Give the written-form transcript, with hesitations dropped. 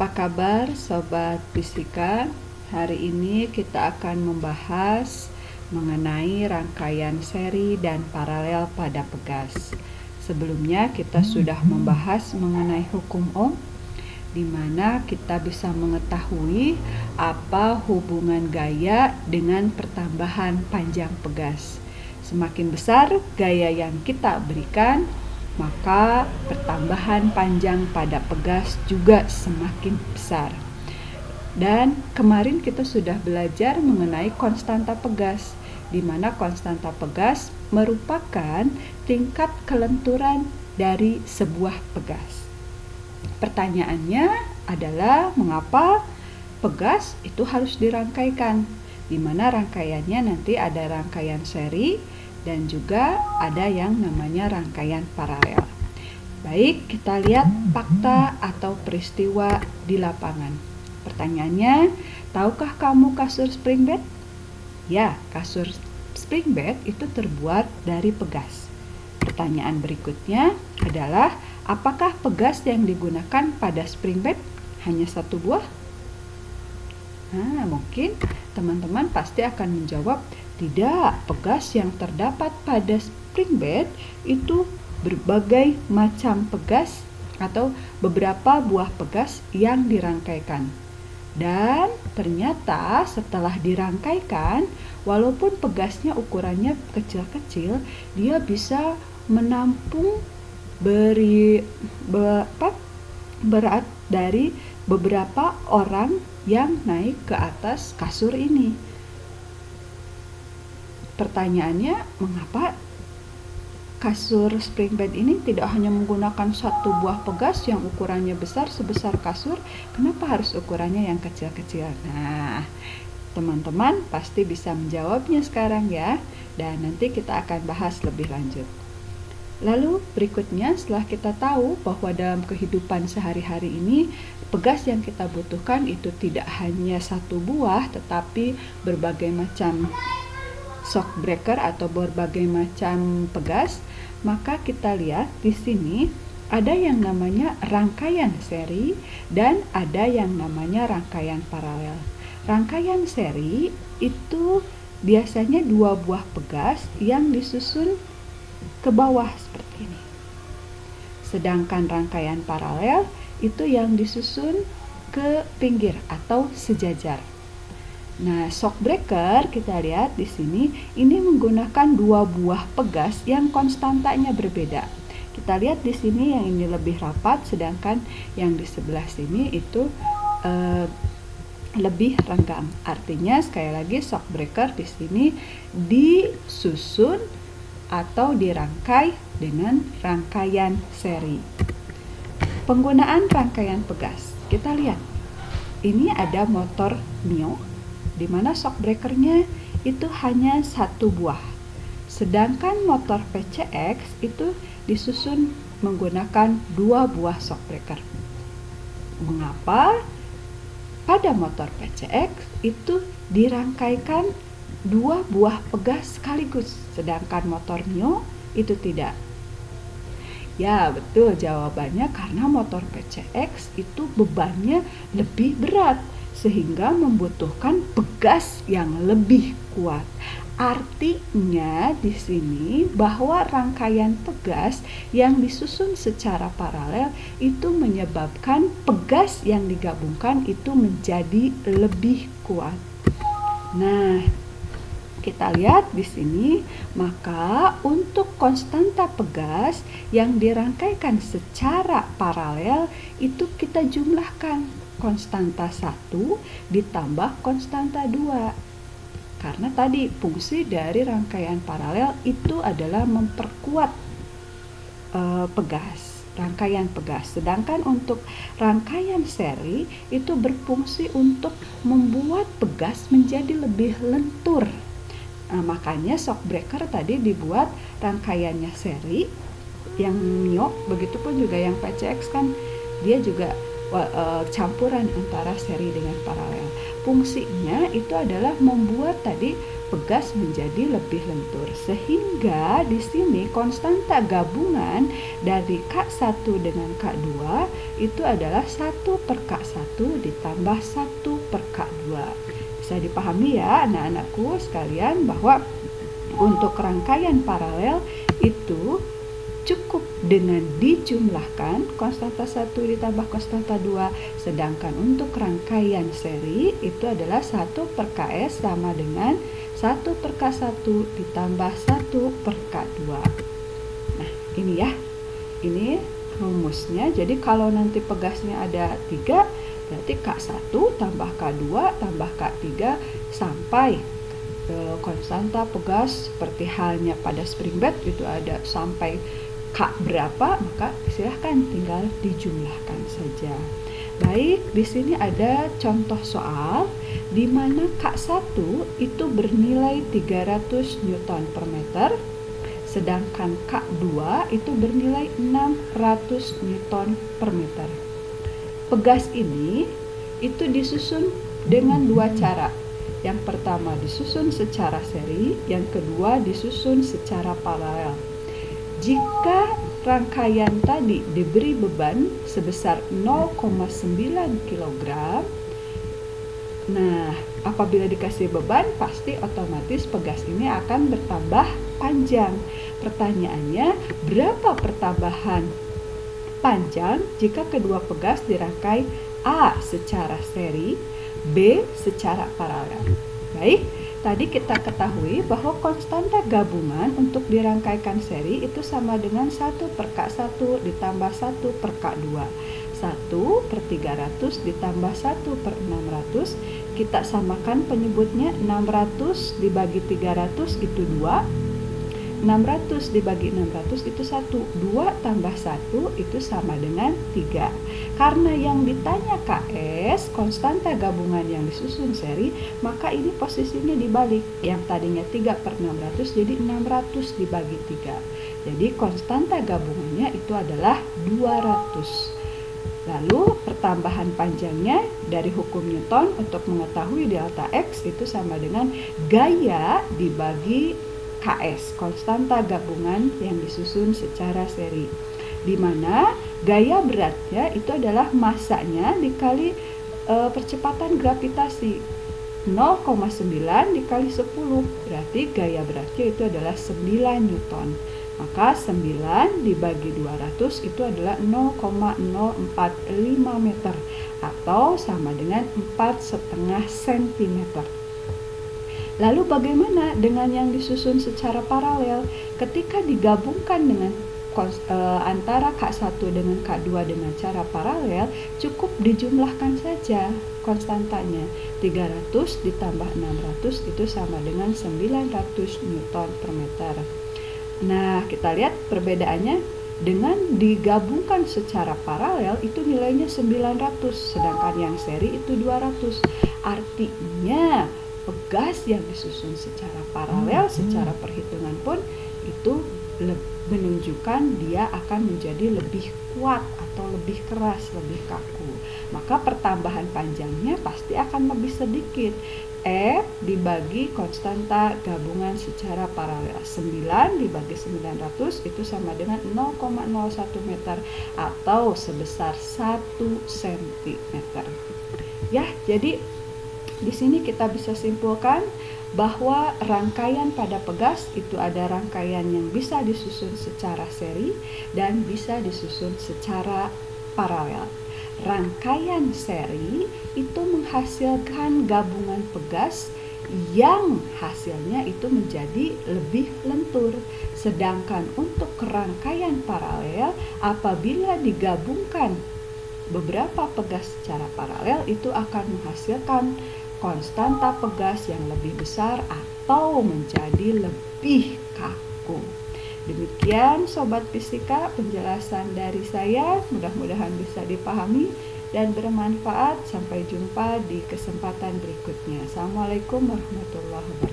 Apa kabar Sobat Fisika? Hari ini kita akan membahas mengenai rangkaian seri dan paralel pada pegas. Sebelumnya kita sudah membahas mengenai hukum Ohm, di mana kita bisa mengetahui apa hubungan gaya dengan pertambahan panjang pegas. Semakin besar gaya yang kita berikan, maka pertambahan panjang pada pegas juga semakin besar. Dan kemarin kita sudah belajar mengenai konstanta pegas, di mana konstanta pegas merupakan tingkat kelenturan dari sebuah pegas. Pertanyaannya adalah mengapa pegas itu harus dirangkaikan, di mana rangkaiannya nanti ada rangkaian seri dan juga ada yang namanya rangkaian paralel. Baik, kita lihat fakta atau peristiwa di lapangan. Pertanyaannya, tahukah kamu kasur spring bed? Ya, kasur spring bed itu terbuat dari pegas. Pertanyaan berikutnya adalah, apakah pegas yang digunakan pada spring bed hanya satu buah? Mungkin teman-teman pasti akan menjawab, tidak, pegas yang terdapat pada spring bed itu berbagai macam pegas atau beberapa buah pegas yang dirangkaikan. Dan ternyata setelah dirangkaikan, walaupun pegasnya ukurannya kecil-kecil, dia bisa menampung berat dari beberapa orang yang naik ke atas kasur ini. Pertanyaannya, mengapa kasur spring bed ini tidak hanya menggunakan satu buah pegas yang ukurannya besar sebesar kasur, kenapa harus ukurannya yang kecil-kecil? Nah, teman-teman pasti bisa menjawabnya sekarang ya, dan nanti kita akan bahas lebih lanjut. Lalu berikutnya, setelah kita tahu bahwa dalam kehidupan sehari-hari ini pegas yang kita butuhkan itu tidak hanya satu buah, tetapi berbagai macam shock breaker atau berbagai macam pegas, maka kita lihat di sini ada yang namanya rangkaian seri dan ada yang namanya rangkaian paralel. Rangkaian seri itu biasanya dua buah pegas yang disusun ke bawah seperti ini. Sedangkan rangkaian paralel itu yang disusun ke pinggir atau sejajar. Nah, shock breaker kita lihat di sini ini menggunakan dua buah pegas yang konstantanya berbeda. Kita lihat di sini yang ini lebih rapat, sedangkan yang di sebelah sini itu lebih renggang. Artinya sekali lagi shock breaker di sini disusun atau dirangkai dengan rangkaian seri. Penggunaan rangkaian pegas. Kita lihat. Ini ada motor Mio, di mana shock breakernya itu hanya satu buah. Sedangkan motor PCX itu disusun menggunakan dua buah shock breaker. Mengapa? Pada motor PCX itu dirangkaikan dua buah pegas sekaligus, sedangkan motor Mio itu tidak. Ya, betul jawabannya, karena motor PCX itu bebannya lebih berat sehingga membutuhkan pegas yang lebih kuat. Artinya di sini bahwa rangkaian pegas yang disusun secara paralel itu menyebabkan pegas yang digabungkan itu menjadi lebih kuat. Nah, kita lihat di sini, maka untuk konstanta pegas yang dirangkaikan secara paralel itu kita jumlahkan konstanta 1 ditambah konstanta 2. Karena tadi fungsi dari rangkaian paralel itu adalah memperkuat rangkaian pegas. Sedangkan untuk rangkaian seri itu berfungsi untuk membuat pegas menjadi lebih lentur. Makanya shock breaker tadi dibuat rangkaiannya seri, yang Mio, begitupun juga yang PCX kan dia juga campuran antara seri dengan paralel. Fungsinya itu adalah membuat tadi pegas menjadi lebih lentur, sehingga di sini konstanta gabungan dari K1 dengan K2 itu adalah 1 per K1 ditambah 1 per K2. Bisa dipahami ya anak-anakku sekalian bahwa untuk rangkaian paralel itu cukup dengan dijumlahkan konstanta 1 ditambah konstanta 2, sedangkan untuk rangkaian seri itu adalah 1 per Ks sama dengan 1 per K1 ditambah 1 per K2. Nah ini ya, ini rumusnya. Jadi kalau nanti pegasnya ada 3, berarti K1 tambah K2 tambah K3 sampai konstanta pegas seperti halnya pada spring bed itu ada sampai K berapa, maka silahkan tinggal dijumlahkan saja. Baik, di sini ada contoh soal di mana K1 itu bernilai 300 Newton per meter, sedangkan K2 itu bernilai 600 Newton per meter. Pegas ini itu disusun dengan 2 cara. Yang pertama disusun secara seri, yang kedua disusun secara paralel. Jika rangkaian tadi diberi beban sebesar 0,9 kg, nah apabila dikasih beban pasti otomatis pegas ini akan bertambah panjang. Pertanyaannya, berapa pertambahan panjang jika kedua pegas dirangkai A secara seri, B secara paralel? Baik, tadi kita ketahui bahwa konstanta gabungan untuk dirangkaikan seri itu sama dengan 1 per K1 ditambah 1 per K2. 1 per 300 ditambah 1 per 600, kita samakan penyebutnya. 600 dibagi 300 itu 2, 600 dibagi 600 itu 1, 2 tambah 1 itu sama dengan 3. Karena yang ditanya Ks, konstanta gabungan yang disusun seri, maka ini posisinya dibalik. Yang tadinya 3 per 600 jadi 600 dibagi 3. Jadi konstanta gabungannya itu adalah 200. Lalu pertambahan panjangnya dari hukum Newton untuk mengetahui delta X itu sama dengan gaya dibagi Ks, konstanta gabungan yang disusun secara seri, di mana gaya beratnya itu adalah masanya dikali percepatan gravitasi. 0,9 dikali 10 berarti gaya beratnya itu adalah 9 Newton. Maka 9 dibagi 200 itu adalah 0,045 meter atau sama dengan 4,5 cm. Lalu bagaimana dengan yang disusun secara paralel? Ketika digabungkan dengan antara K1 dengan K2 dengan cara paralel, cukup dijumlahkan saja konstantanya. 300 ditambah 600 itu sama dengan 900 Newton per meter. Nah, kita lihat perbedaannya. Dengan digabungkan secara paralel itu nilainya 900, sedangkan yang seri itu 200. Artinya pegas yang disusun secara paralel, secara perhitungan pun itu menunjukkan dia akan menjadi lebih kuat atau lebih keras, lebih kaku. Maka pertambahan panjangnya pasti akan lebih sedikit. F dibagi konstanta gabungan secara paralel. 9 dibagi 900 itu sama dengan 0,01 meter atau sebesar 1 cm. Ya, jadi di sini kita bisa simpulkan bahwa rangkaian pada pegas itu ada rangkaian yang bisa disusun secara seri dan bisa disusun secara paralel. Rangkaian seri itu menghasilkan gabungan pegas yang hasilnya itu menjadi lebih lentur. Sedangkan untuk rangkaian paralel, apabila digabungkan beberapa pegas secara paralel itu akan menghasilkan konstanta pegas yang lebih besar atau menjadi lebih kaku. Demikian Sobat Fisika penjelasan dari saya, mudah-mudahan bisa dipahami dan bermanfaat. Sampai jumpa di kesempatan berikutnya. Assalamualaikum warahmatullahi wabarakatuh.